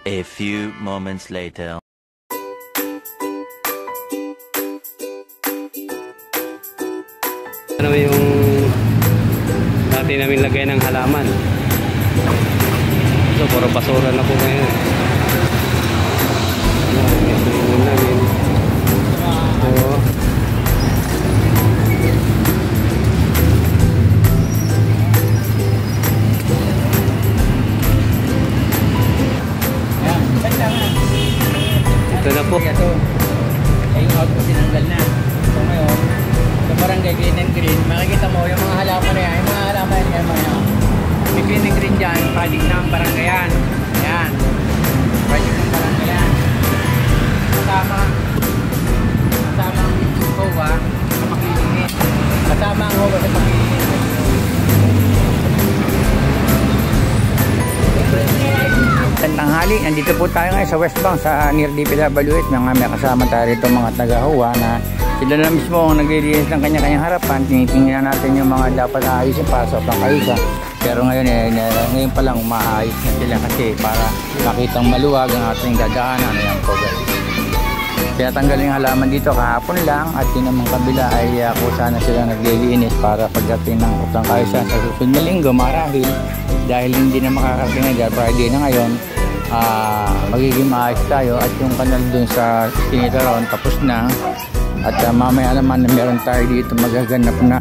A few moments later. Ano yung dati namin lagay ng halaman. So, puro basura na po ngayon. Ito namin. Oo. Ito na po. Ay, yung out ko tinanggal na. So ngayon, sa barangay Green and Green, makikita mo yung mga halaman na yan. Yung mga halaman na yan, may Green and Green dyan, project ng barangayan. Ayan. Project ng barangayan. Kasama ang HOA sa paglilingin. Kasama ang HOA sa paglilingin. Tanghali, nandito po tayo ngayon sa West Bank sa near DPWH. May kasama tayo rito mga taga-HOA na sila na mismo ang naglilinis ng kanya-kanyang harapan. Tinitingnan natin yung mga dapat aayusin para sa pangayusan. Pero ngayon ngayon pa lang umaayos na sila kasi para makitang maluwag ang ating dadaanan. Ayan po guys. Tinatanggal yung halaman dito kahapon lang at yun namang kabila ay kusa na sila naglilinis para pagdating ng pangayusan sa susunod na linggo marahil dahil hindi na makakarating na Friday na ngayon. Magiging maayos tayo at yung kanal dun sa Sinitaron tapos na at mamaya naman na meron tayo dito magaganap na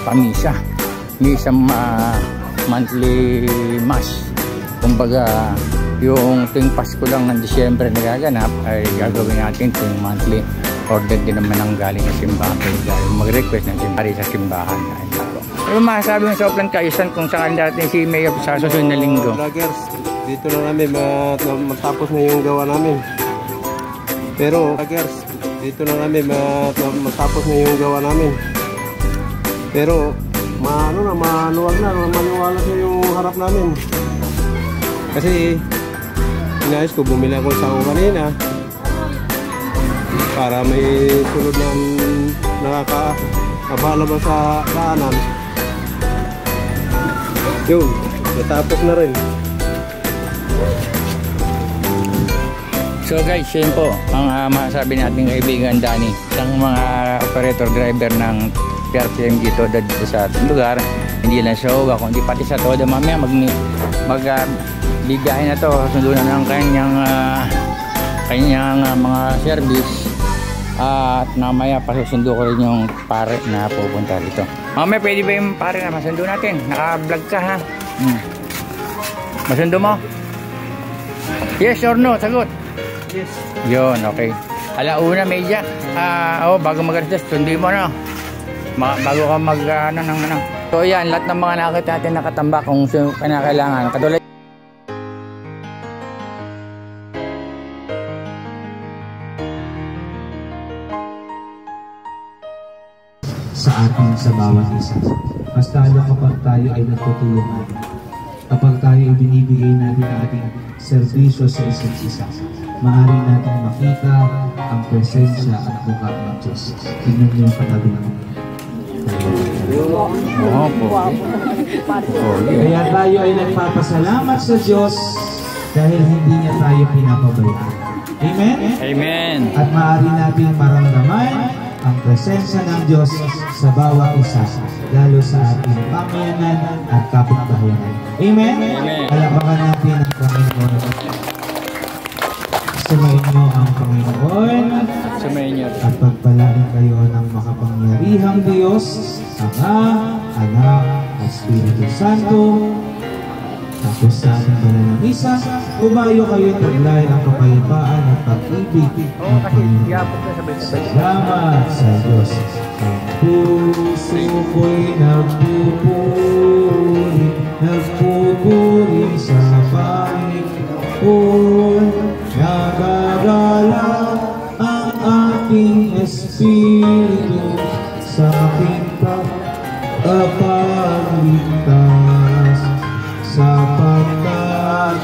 pamisa monthly mass. Kumbaga yung tuwing Pasko lang ng Disyembre nagaganap ay gagawin natin tuwing monthly. Order din naman ang galing sa simbahan mag-request ng simbahan sa simbahan. Ano masasabi mo sa Upland Kayusan kung saan natin si Mayor sa susunod na linggo? Vloggers, dito na namin matapos na yung gawa namin. Pero vloggers, dito na namin matapos na yung gawa namin. Pero manuwag na, maniwala sa yung harap namin. Kasi inayos ko, bumili ako sa kanina para may sunod ng nakakaabala ba sa daanan. Yun, natapos na rin. So guys, yun po ang masasabi natin kaibigan Danny, isang mga operator driver ng PRTM dito sa lugar, hindi lang sa HOA kundi pati sa Toda. Mamaya bigahin na to, sundunan ng kanyang mga service at mamaya pasusundo ko rin yung pare na pupunta dito. Mamaya pwede ba yung pare na masundo natin? Naka-vlog ka ha? Masundo mo? Yes or no? Sagot? Yes. Yun, okay. Alauna media. Bago mag-adjust, sundi mo na. Bago ka So yan, lahat ng mga nakita natin nakatambak kung kailangan. Katulad sa atin sa bawat isa. Mas lalo kapag tayo ay nagtutulungan. Kapag tayo ay binibigay natin ang ating serbisyo sa isa't isa, maaari natin makita ang presensya at mukha ng Diyos. Tingnan niyo yung katabi ng Kaya tayo ay nagpapasalamat sa Diyos dahil hindi niya tayo pinapabayaan. Amen? Amen. At maaari natin maramdaman ang presensya ng Diyos sa bawat isa, lalo sa ating pamayanan at kapitbahayan. Amen? Amen. Palapakan natin ang Panginoon. Sumayin niyo ang Panginoon at pagpalain kayo ng makapangyarihang Diyos, Ama, Anak, at Espiritu Santo. Tapos sa ating banal na misa, umayo kayo taglay ang kapayapaan at pag-ibig ng Panginoon. Salamat sa Diyos. Ang puso ko'y nagpupuri sa Panginoon. Nagagala ang ating espiritu sa aking kapagligtas. Sapagkat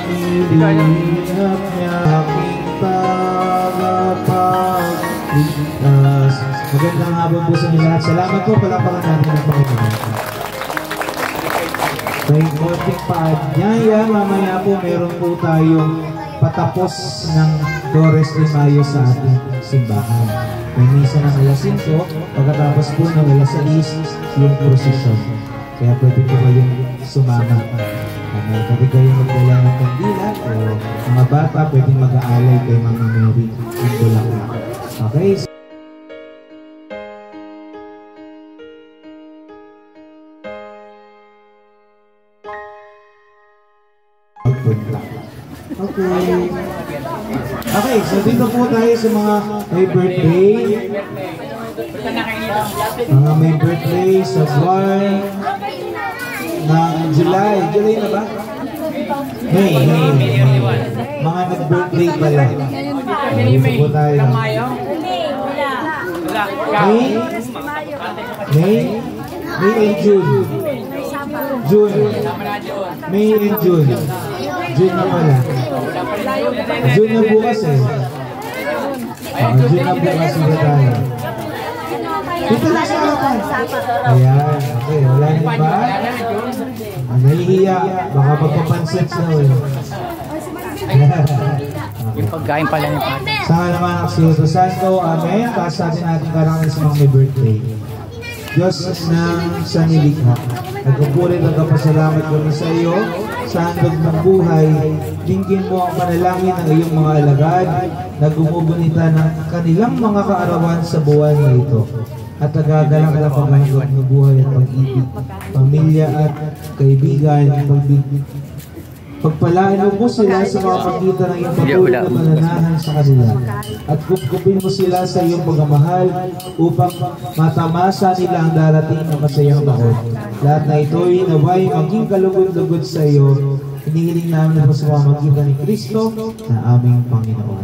nilihap niya aking tagapagligtas. Magandang hapon po sa inyo lahat. Salamat po, palapakan natin ang Panginoon. May konting paanyaya. Mamaya po meron po tayong patapos ng Torres de Mayo sa ating simbahan. May misa ng alas 5, pagkatapos po ng alas 6 yung prosesyon. Kaya pwede po kayong sumama. Pwede kayong magdala ng kandila o mga bata pwedeng mag-aalay kay Mama Mary ng Bulacan. Okay? Okay, so dito po tayo sa mga may birthday. Mga may birthday sa buwan ng July. July na ba? May. Mga nag-birthday pala. Dito po tayo. May and June. May and June. June na pala. June na bukas eh. June na bukas na tayo. Dito na sa harapan. Ayan. Okay, wala niyo ba? Nahihiya. Baka magpapansit na ulit. Yung pagkain pala niya pa. Sama naman ang Espiritu Santo. Amen. Taas natin ating karangan sa mga may birthday. Diyos ng sanilikha, nagpupuri at nagpapasalamat kami sa iyo sa handog ng buhay. Dinggin mo ang panalangin ng iyong mga alagad na gumugunita ng kanilang mga kaarawan sa buwan na ito. At nagagalang na paghandog ng buhay at pag-ibig, pamilya at kaibigan, pagpalaan mo sila sa mga pagitan ng iyong patuloy na mananahan sa kanila. At kupkupin mo sila sa iyong pagmamahal upang matamasa nila ang darating na masayang taon. Lahat na ito'y naway maging kalugod-lugod sa iyo. Hinihiling namin na sa pamamagitan ni Kristo na aming Panginoon.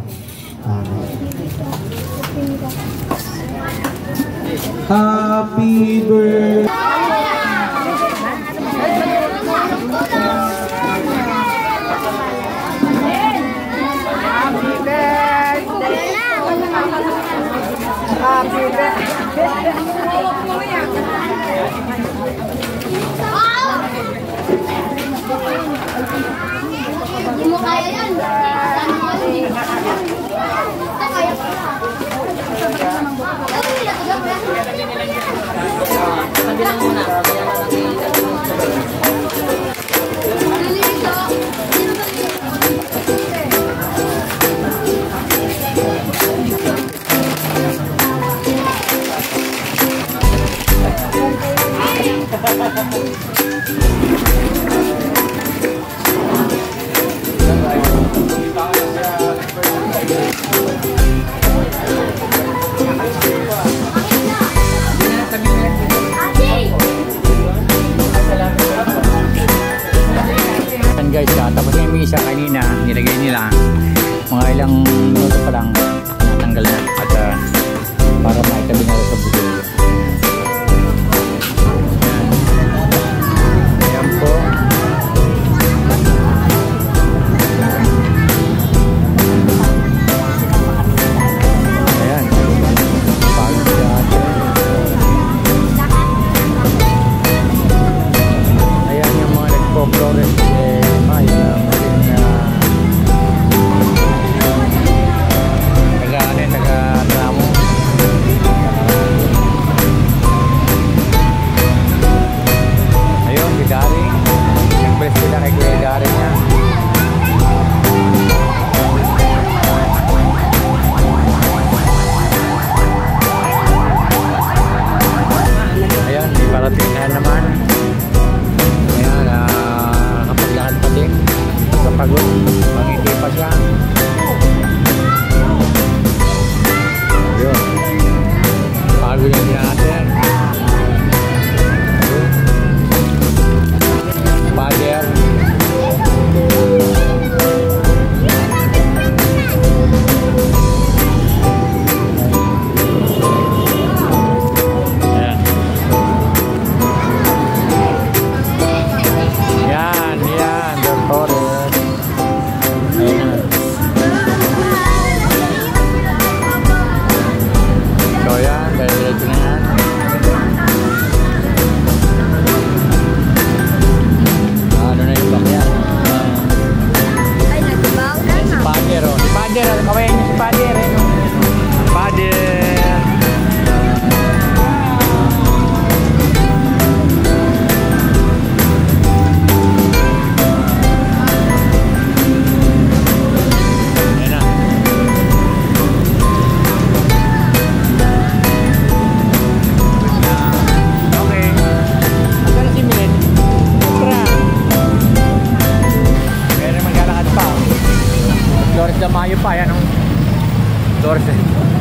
Amen. Happy birthday! Hindi mo kaya yan. Sabilang muna. Guys, tapos yung misa kanina, nilagay nila mga ilang minuto pa lang natanggal na at para maitabi na sa buto. Ayan po. Ayan. Ayan yung mga nagpo-flores. pa, yan ang doors eh.